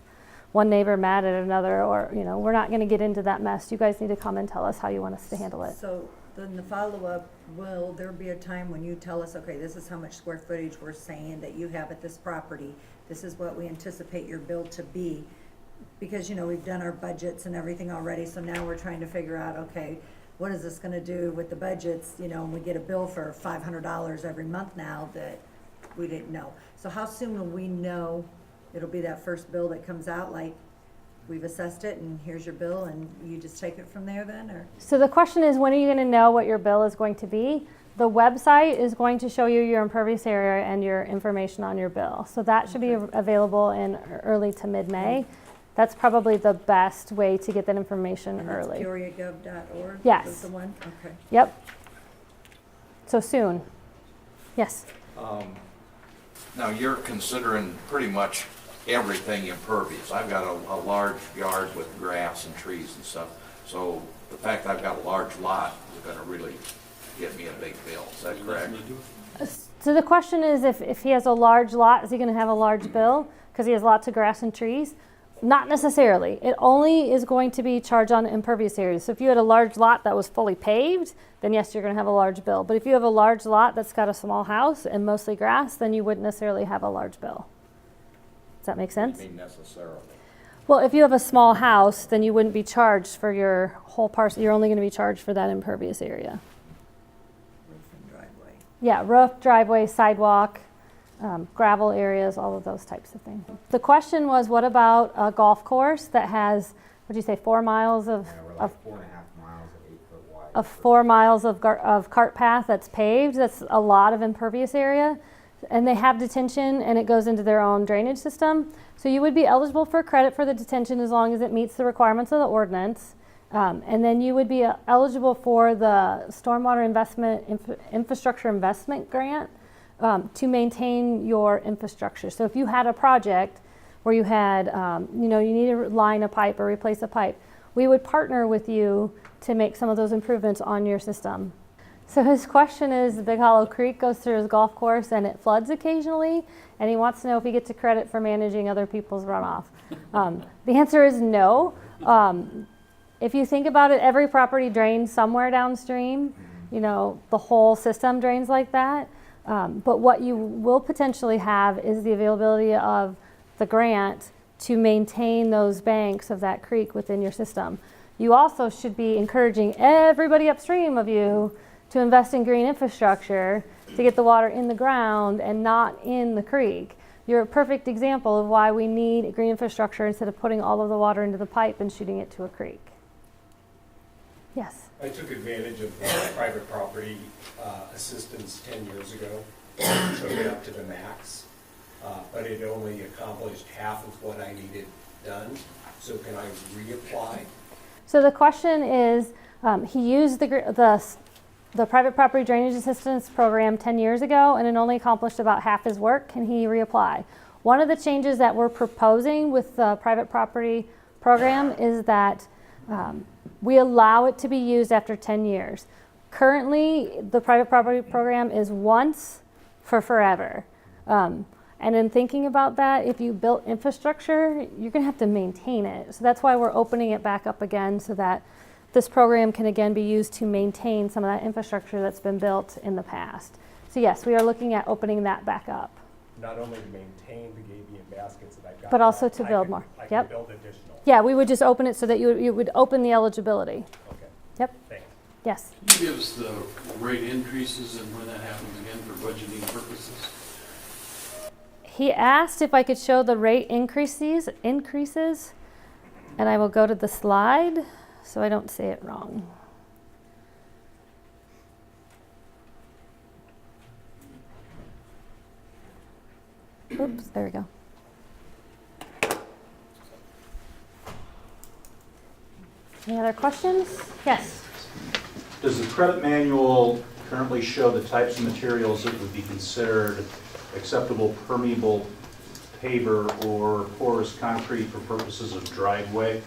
one neighbor mad at another, or we're not going to get into that mess. You guys need to come and tell us how you want us to handle it. So then the follow-up, will there be a time when you tell us, okay, this is how much square footage we're saying that you have at this property, this is what we anticipate your bill to be? Because we've done our budgets and everything already, so now we're trying to figure out, okay, what is this gonna do with the budgets, and we get a bill for $500 every month now that we didn't know. So how soon will we know it'll be that first bill that comes out, like we've assessed it and here's your bill, and you just take it from there then, or? So the question is, when are you going to know what your bill is going to be? The website is going to show you your impervious area and your information on your bill. So that should be available in early to mid-May. That's probably the best way to get that information early. PeoriaGov.org? Yes. Is the one? Okay. Yep. So soon. Yes. Now, you're considering pretty much everything impervious. I've got a large yard with grass and trees and stuff, so the fact that I've got a large lot is going to really get me a big bill. Is that correct? So the question is, if he has a large lot, is he going to have a large bill because he has lots of grass and trees? Not necessarily. It only is going to be charged on impervious areas. So if you had a large lot that was fully paved, then yes, you're going to have a large bill. But if you have a large lot that's got a small house and mostly grass, then you wouldn't necessarily have a large bill. Does that make sense? I mean, necessarily. Well, if you have a small house, then you wouldn't be charged for your whole parcel. You're only going to be charged for that impervious area. Roof and driveway. Yeah, roof, driveway, sidewalk, gravel areas, all of those types of things. The question was, what about a golf course that has, what did you say, 4 miles of 4.5 miles of 8 foot wide. of 4 miles of cart path that's paved? That's a lot of impervious area. And they have detention, and it goes into their own drainage system. So you would be eligible for credit for the detention as long as it meets the requirements of the ordinance. And then you would be eligible for the Stormwater Infrastructure Investment Grant to maintain your infrastructure. So if you had a project where you had, you need to line a pipe or replace a pipe, we would partner with you to make some of those improvements on your system. So his question is, the Big Hollow Creek goes through his golf course and it floods occasionally, and he wants to know if he gets a credit for managing other people's runoff. The answer is no. If you think about it, every property drains somewhere downstream. The whole system drains like that. But what you will potentially have is the availability of the grant to maintain those banks of that creek within your system. You also should be encouraging everybody upstream of you to invest in green infrastructure to get the water in the ground and not in the creek. You're a perfect example of why we need green infrastructure instead of putting all of the water into the pipe and shooting it to a creek. Yes? I took advantage of private property assistance 10 years ago, took it up to the max, but it only accomplished half of what I needed done. So can I reapply? So the question is, he used the private property drainage assistance program 10 years ago, and it only accomplished about half his work. Can he reapply? One of the changes that we're proposing with the private property program is that we allow it to be used after 10 years. Currently, the private property program is once for forever. And in thinking about that, if you built infrastructure, you're going to have to maintain it. So that's why we're opening it back up again, so that this program can again be used to maintain some of that infrastructure that's been built in the past. So yes, we are looking at opening that back up. Not only to maintain the gabion baskets that I've got, But also to build more. I Yep. can build additional. Yeah, we would just open it so that you would open the eligibility. Okay. Yep. Thanks. Yes. Can you give us the rate increases and when that happens again for budgeting purposes? He asked if I could show the rate increases, and I will go to the slide so I don't say it wrong. Oops, there we go. Any other questions? Yes. Does the credit manual currently show the types of materials that would be considered acceptable permeable paver or porous concrete for purposes of driveway?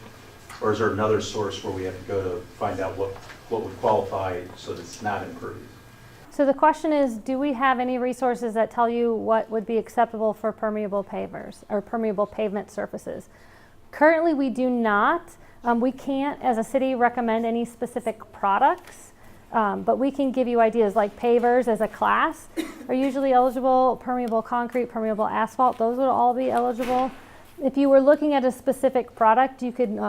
Or is there another source where we have to go to find out what would qualify so that it's not impervious? So the question is, do we have any resources that tell you what would be acceptable for permeable pavers or permeable pavement surfaces? Currently, we do not. We can't, as a city, recommend any specific products, but we can give you ideas like pavers as a class are usually eligible, permeable concrete, permeable asphalt, those would all be eligible. If you were looking at a specific product, you could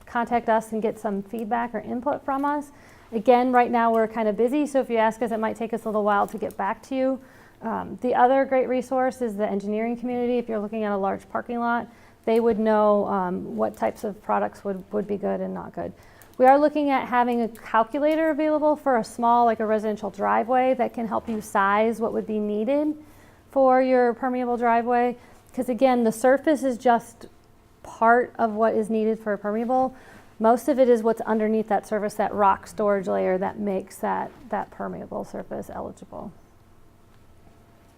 contact us and get some feedback or input from us. Again, right now we're kind of busy, so if you ask us, it might take us a little while to get back to you. The other great resource is the engineering community. If you're looking at a large parking lot, they would know what types of products would be good and not good. We are looking at having a calculator available for a small, like a residential driveway, that can help you size what would be needed for your permeable driveway. Because again, the surface is just part of what is needed for a permeable. Most of it is what's underneath that surface, that rock storage layer that makes that permeable surface eligible.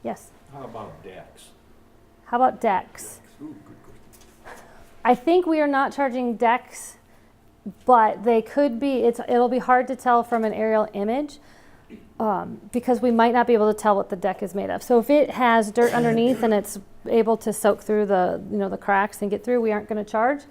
Yes? How about decks? How about decks? Ooh, good question. I think we are not charging decks, but they could be. It'll be hard to tell from an aerial image because we might not be able to tell what the deck is made of. So if it has dirt underneath and it's able to soak through the cracks and get through, we aren't going to charge.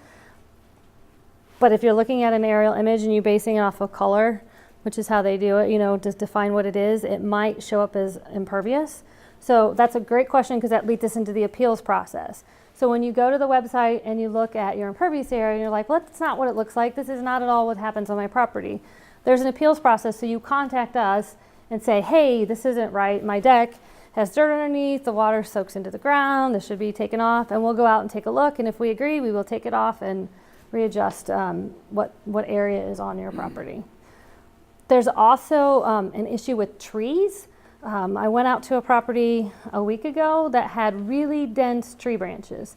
But if you're looking at an aerial image and you're basing it off of color, which is how they do it, just define what it is, it might show up as impervious. So that's a great question because that leads us into the appeals process. So when you go to the website and you look at your impervious area and you're like, well, that's not what it looks like. This is not at all what happens on my property. There's an appeals process. So you contact us and say, hey, this isn't right. My deck has dirt underneath. The water soaks into the ground. This should be taken off. And we'll go out and take a look. And if we agree, we will take it off and readjust what area is on your property. There's also an issue with trees. I went out to a property a week ago that had really dense tree branches.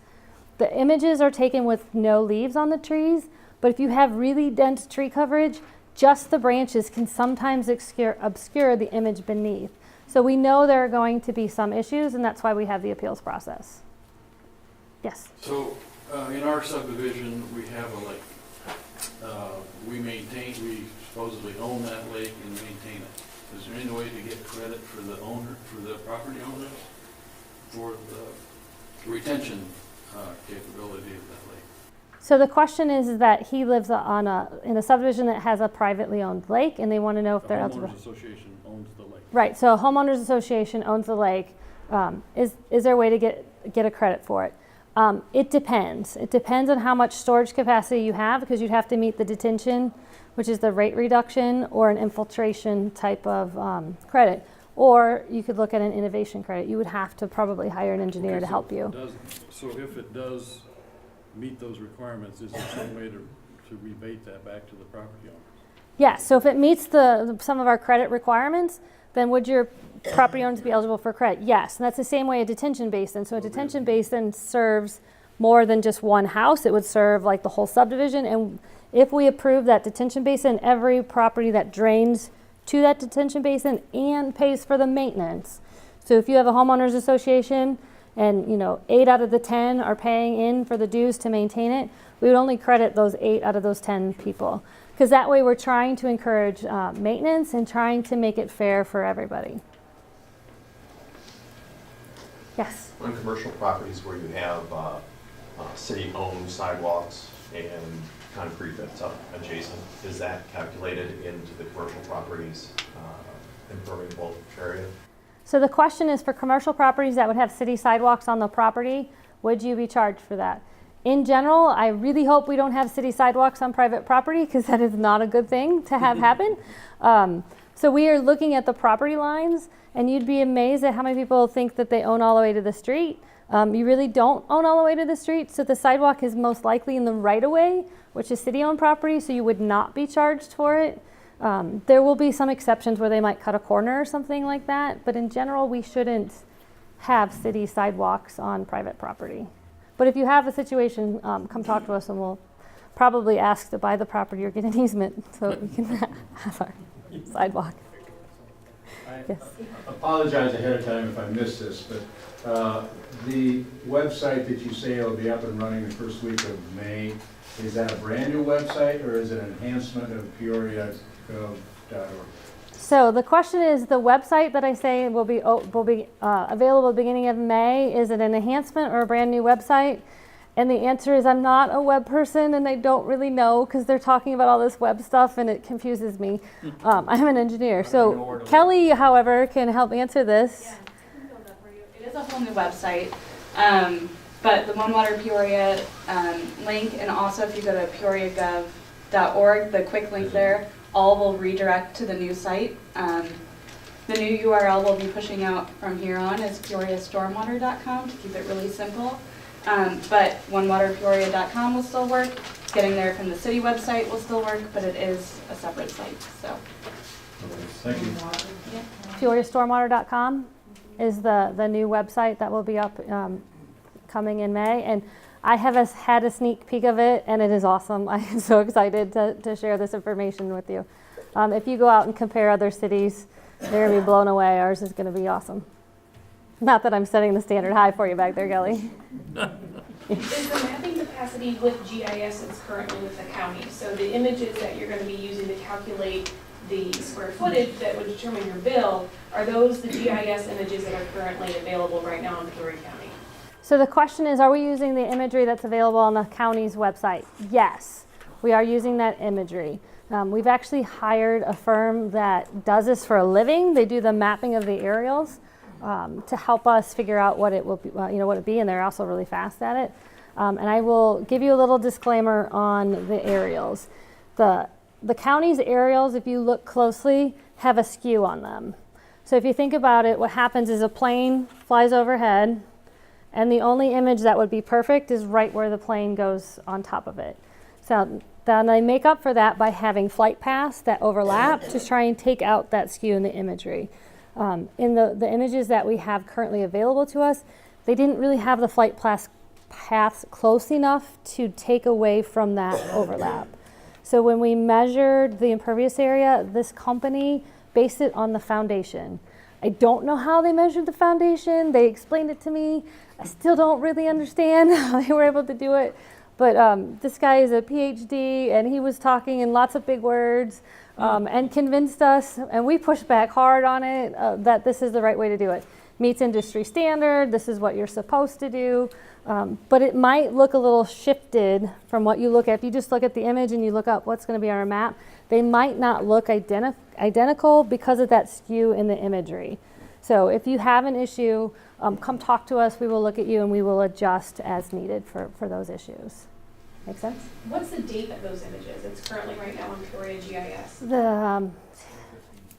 The images are taken with no leaves on the trees, but if you have really dense tree coverage, just the branches can sometimes obscure the image beneath. So we know there are going to be some issues, and that's why we have the appeals process. Yes? So in our subdivision, we have a lake. We supposedly own that lake and maintain it. Is there any way to get credit for the property owners, for the retention capability of that lake? So the question is that he lives in a subdivision that has a privately owned lake, and they want to know if they're eligible. The homeowners association owns the lake. Right. So a homeowners association owns the lake. Is there a way to get a credit for it? It depends. It depends on how much storage capacity you have, because you'd have to meet the detention, which is the rate reduction, or an infiltration type of credit. Or you could look at an innovation credit. You would have to probably hire an engineer to help you. So if it does meet those requirements, is there some way to rebate that back to the property owner? Yes, so if it meets some of our credit requirements, then would your property owners be eligible for credit? Yes, and that's the same way a detention basin. So a detention basin serves more than just one house. It would serve like the whole subdivision. And if we approve that detention basin, every property that drains to that detention basin and pays for the maintenance. So if you have a homeowners association and 8 out of the 10 are paying in for the dues to maintain it, we would only credit those 8 out of those 10 people. Because that way we're trying to encourage maintenance and trying to make it fair for everybody. Yes? On commercial properties where you have city-owned sidewalks and concrete that's up adjacent, is that calculated into the commercial properties impermeable area? So the question is, for commercial properties that would have city sidewalks on the property, would you be charged for that? In general, I really hope we don't have city sidewalks on private property, because that is not a good thing to have happen. So we are looking at the property lines, and you'd be amazed at how many people think that they own all the way to the street. You really don't own all the way to the street, so the sidewalk is most likely in the right-of-way, which is city-owned property, so you would not be charged for it. There will be some exceptions where they might cut a corner or something like that, but in general, we shouldn't have city sidewalks on private property. But if you have a situation, come talk to us and we'll probably ask to buy the property or get an easement so that we can have our sidewalk. Yes. Apologize ahead of time if I missed this, but the website that you say will be up and running the first week of May, is that a brand new website or is it an enhancement of peoriagov.org? So the question is, the website that I say will be available at the beginning of May, is it an enhancement or a brand new website? And the answer is, I'm not a web person and I don't really know, because they're talking about all this web stuff and it confuses me. I'm an engineer. So Kelly, however, can help answer this. Yeah, I can build that for you. It is a whole new website, but the One Water Peoria link, and also if you go to peoriagov.org, the quick link there, all will redirect to the new site. The new URL we'll be pushing out from here on is peoriastormwater.com to keep it really simple. But onewaterpeoria.com will still work. Getting there from the city website will still work, but it is a separate site. So, Thank you. yeah. PeoriaStormwater.com is the new website that will be up coming in May. And I have had a sneak peek of it, and it is awesome. I'm so excited to share this information with you. If you go out and compare other cities, they're going to be blown away. Ours is going to be awesome. Not that I'm setting the standard high for you back there, Kelly. Is the mapping capacity with GIS that's currently with the county? So the images that you're going to be using to calculate the square footage that would determine your bill, are those the GIS images that are currently available right now in Peoria County? So the question is, are we using the imagery that's available on the county's website? Yes, we are using that imagery. We've actually hired a firm that does this for a living. They do the mapping of the aerials to help us figure out what it will be, what it be, and they're also really fast at it. And I will give you a little disclaimer on the aerials. The county's aerials, if you look closely, have a skew on them. So if you think about it, what happens is a plane flies overhead, and the only image that would be perfect is right where the plane goes on top of it. So then I make up for that by having flight paths that overlap to try and take out that skew in the imagery. In the images that we have currently available to us, they didn't really have the flight paths close enough to take away from that overlap. So when we measured the impervious area, this company based it on the foundation. I don't know how they measured the foundation. They explained it to me. I still don't really understand how they were able to do it. But this guy is a PhD, and he was talking in lots of big words and convinced us, and we pushed back hard on it, that this is the right way to do it. Meets industry standard, this is what you're supposed to do. But it might look a little shifted from what you look at. If you just look at the image and you look up what's going to be on our map, they might not look identical because of that skew in the imagery. So if you have an issue, come talk to us. We will look at you and we will adjust as needed for those issues. Make sense? What's the date of those images? It's currently right now on Peoria GIS. The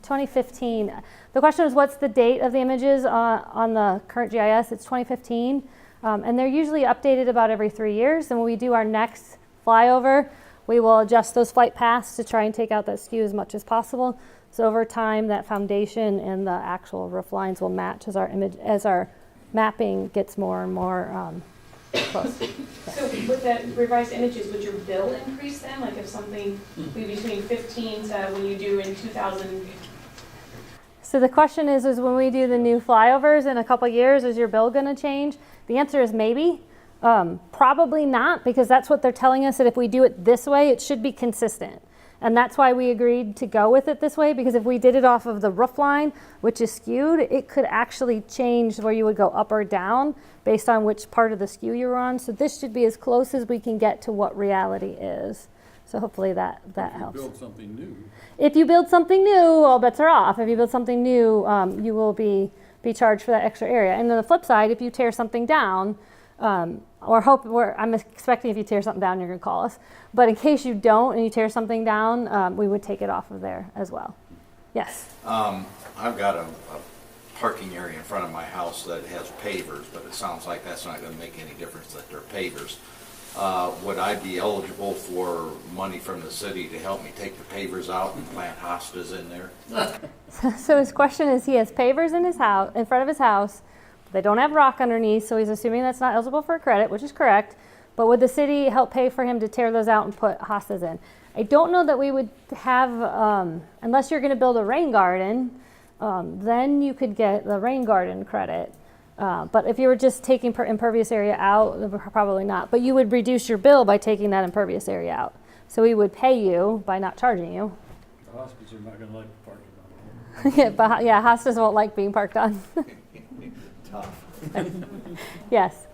2015. The question is, what's the date of the images on the current GIS? It's 2015. And they're usually updated about every 3 years. And when we do our next flyover, We will adjust those flight paths to try and take out that skew as much as possible. So over time, that foundation and the actual roof lines will match as our mapping gets more and more close. So with the revised images, would your bill increase then? Like if something be between 15 to when you do in 2000? So the question is when we do the new flyovers in a couple years, is your bill going to change? The answer is maybe. Probably not, because that's what they're telling us, that if we do it this way, it should be consistent. And that's why we agreed to go with it this way, because if we did it off of the roof line, which is skewed, it could actually change where you would go up or down based on which part of the skew you're on. So this should be as close as we can get to what reality is. So hopefully that helps. Build something new. If you build something new, all bets are off. If you build something new, you will be charged for that extra area. And on the flip side, if you tear something down, I'm expecting if you tear something down, you're going to call us. But in case you don't and you tear something down, we would take it off of there as well. Yes? I've got a parking area in front of my house that has pavers, but it sounds like that's not going to make any difference that they're pavers. Would I be eligible for money from the city to help me take the pavers out and plant hostas in there? So his question is, he has pavers in his house, in front of his house. They don't have rock underneath, so he's assuming that's not eligible for credit, which is correct. But would the city help pay for him to tear those out and put hostas in? I don't know that we would have, unless you're going to build a rain garden, then you could get the rain garden credit. But if you were just taking impervious area out, probably not. But you would reduce your bill by taking that impervious area out. So we would pay you by not charging you. The hospitals are not going to like parking on it. Yeah, hostas won't like being parked on. Tough. Yes.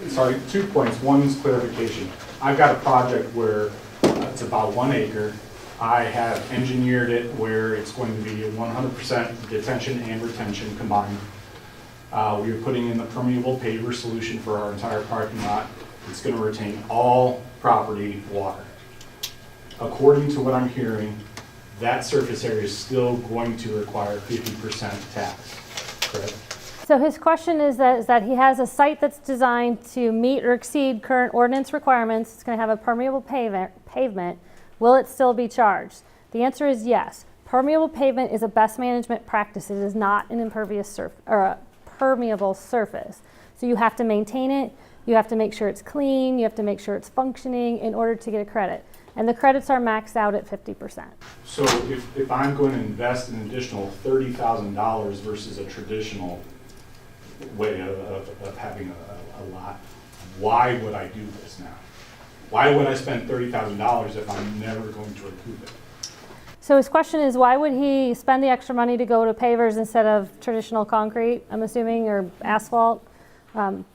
Sorry, 2 points. One is clarification. I've got a project where it's about 1 acre. I have engineered it where it's going to be 100% detention and retention combined. We are putting in the permeable paver solution for our entire parking lot. It's going to retain all property water. According to what I'm hearing, that surface area is still going to require 50% tax, correct? So his question is that he has a site that's designed to meet or exceed current ordinance requirements. It's going to have a permeable pavement. Will it still be charged? The answer is yes. Permeable pavement is a best management practice. It is not an impervious or a permeable surface. So you have to maintain it. You have to make sure it's clean. You have to make sure it's functioning in order to get a credit. And the credits are maxed out at 50%. So if I'm going to invest an additional $30,000 versus a traditional way of having a lot, why would I do this now? Why would I spend $30,000 if I'm never going to recoup it? So his question is, why would he spend the extra money to go to pavers instead of traditional concrete, I'm assuming, or asphalt,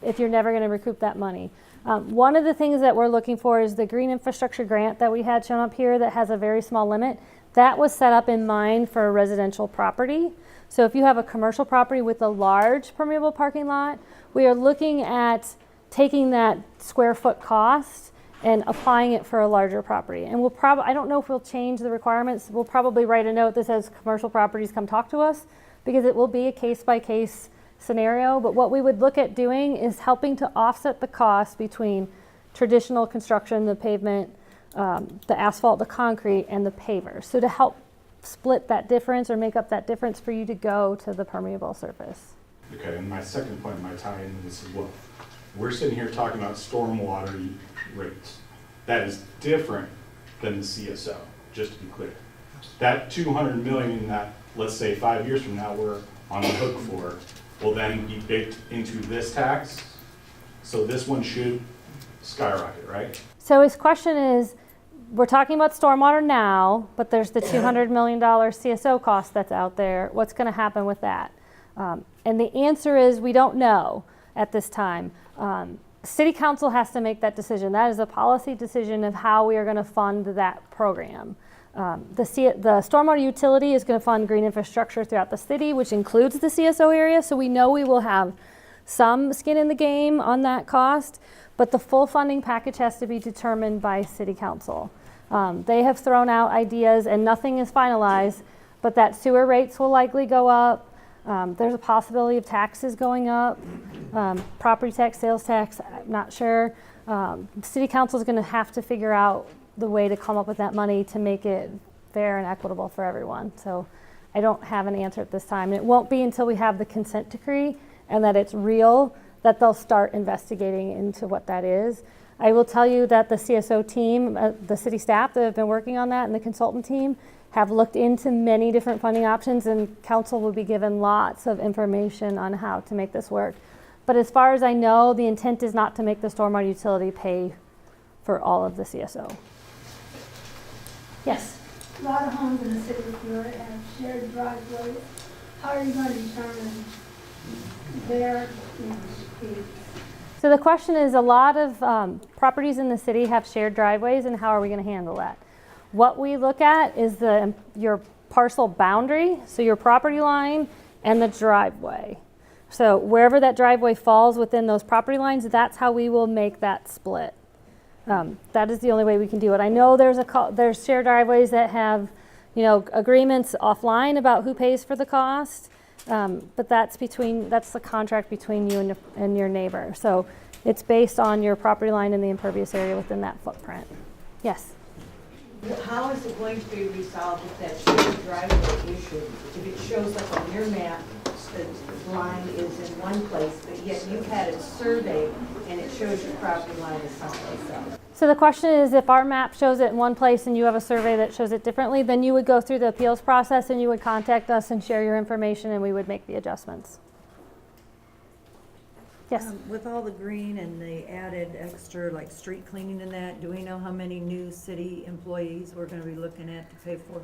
if you're never going to recoup that money? One of the things that we're looking for is the green infrastructure grant that we had shown up here that has a very small limit. That was set up in mind for a residential property. So if you have a commercial property with a large permeable parking lot, we are looking at taking that square foot cost and applying it for a larger property. And we'll probably, I don't know if we'll change the requirements. We'll probably write a note that says commercial properties come talk to us, because it will be a case by case scenario. But what we would look at doing is helping to offset the cost between traditional construction, the pavement, the asphalt, the concrete, and the pavers. So to help split that difference or make up that difference for you to go to the permeable surface. Okay, and my second point might tie into this as well. We're sitting here talking about stormwater rates. That is different than the CSO, just to be clear. That 200 million that, let's say 5 years from now, we're on the hook for, will then be baked into this tax. So this one should skyrocket, right? So his question is, we're talking about stormwater now, but there's the $200 million CSO cost that's out there. What's going to happen with that? And the answer is we don't know at this time. City Council has to make that decision. That is a policy decision of how we are going to fund that program. The Stormwater Utility is going to fund green infrastructure throughout the city, which includes the CSO area. So we know we will have some skin in the game on that cost, but the full funding package has to be determined by City Council. They have thrown out ideas and nothing is finalized, but that sewer rates will likely go up. There's a possibility of taxes going up, property tax, sales tax, I'm not sure. City Council is going to have to figure out the way to come up with that money to make it fair and equitable for everyone. So I don't have an answer at this time. It won't be until we have the consent decree and that it's real that they'll start investigating into what that is. I will tell you that the CSO team, the city staff that have been working on that and the consultant team have looked into many different funding options, and council will be given lots of information on how to make this work. But as far as I know, the intent is not to make the stormwater utility pay for all of the CSO. Yes? A lot of homes in the city of Peoria have shared driveways. How are you going to determine their speed? So the question is, a lot of properties in the city have shared driveways, and how are we going to handle that? What we look at is your parcel boundary, so your property line and the driveway. So wherever that driveway falls within those property lines, that's how we will make that split. That is the only way we can do it. I know there's shared driveways that have, agreements offline about who pays for the cost, but that's the contract between you and your neighbor. So it's based on your property line and the impervious area within that footprint. Yes? How is it going to be resolved if that shared driveway issue, if it shows up on your map, the line is in one place, but yet you've had it surveyed and it shows your property line is someplace else? So the question is, if our map shows it in one place and you have a survey that shows it differently, then you would go through the appeals process and you would contact us and share your information, and we would make the adjustments. Yes? With all the green and the added extra, like street cleaning and that, do we know how many new city employees we're going to be looking at to pay for?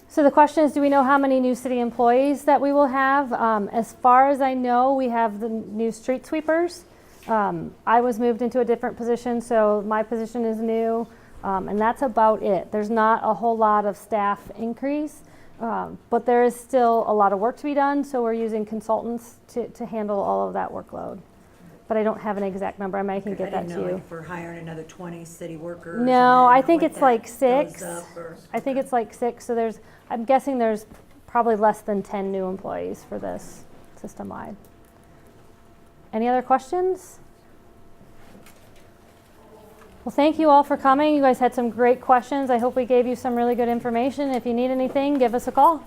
So the question is, do we know how many new city employees that we will have? As far as I know, we have the new street sweepers. I was moved into a different position, so my position is new, and that's about it. There's not a whole lot of staff increase, but there is still a lot of work to be done, so we're using consultants to handle all of that workload. But I don't have an exact number. I can get that to you. If we're hiring another 20 city workers. No, I think it's like 6. I think it's like 6. So I'm guessing there's probably less than 10 new employees for this system-wide. Any other questions? Well, thank you all for coming. You guys had some great questions. I hope we gave you some really good information. If you need anything, give us a call.